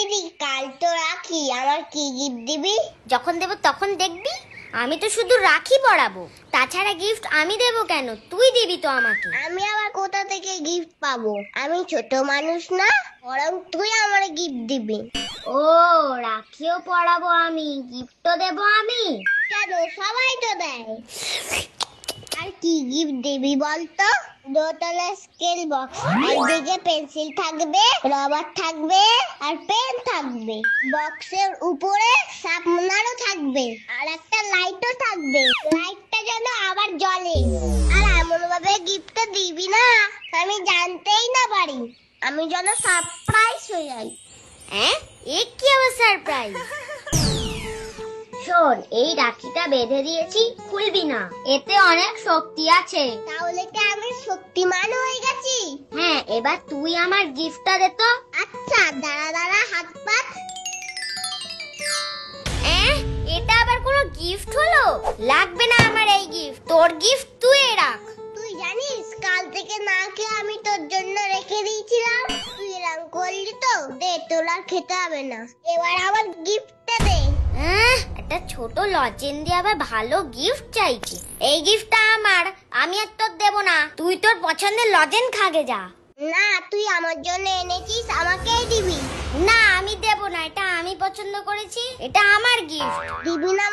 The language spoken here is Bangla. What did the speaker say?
দিদি কাল তো রাখি, আমার কি গিফট দিবি? যখন দেব তখন দেখবি। আমি তো শুধু রাখি পরাবো, তাছাড়া গিফট আমি দেব কেন? তুই দিবি তো আমাকে। আমি আবার কোথা থেকে গিফট পাবো? আমি ছোট মানুষ না, বরং তুই আমার গিফট দিবি। ও, রাখিও পরাবো আমি, গিফটও দেব আমি? কেন, সবাই তো দেয়। আর কি গিফট দিবি বলতো? দোতলা স্কেল বক্স, আর দিকে পেন্সিল থাকবে, রবার থাকবে, আর পেন থাকবে। বক্সের উপরে শার্পনারও থাকবে, আর একটা লাইটও থাকবে। লাইটটা যেন আবার জ্বলে। আর এমন ভাবে গিফটটা দিবি না আমি জানতেই না পারি, আমি যেন সারপ্রাইজ হয়ে যাই। হ্যাঁ, এ কি আবার সারপ্রাইজ? শোন, এই রাখিটা বেঁধে দিয়েছি, খুলবি না, এতে অনেক শক্তি আছে। তাহলে কি আমি শক্তিমান হয়ে গেছি? হ্যাঁ, এবার তুই আমার গিফটটা দে তো। আচ্ছা, দাঁড়া দাঁড়া, হাত পাত। এটা আবার কোনো গিফট হলো? লাগবে না আমার এই গিফট, তোর গিফট তুই রাখ। তুই জানিস কাল থেকে না খেয়ে আমি তোর জন্য রেখে দিয়েছিলাম, তুই এরকম করলি তো। দে, তোর আর খেতে হবে না, এবার আমার গিফটটা দে। একটা ছোট লজেন দিয়ে আবার ভালো গিফট চাইছি। এই গিফটটা আমার, আমি আর তোর দেব না। তুই তোর পছন্দের লজেন খাগে যা। না, তুই আমার জন্য এনেছিস, আমাকেই দিবি। না, আমি দেব না, এটা আমি পছন্দ করেছি, এটা আমার গিফট। দিবি না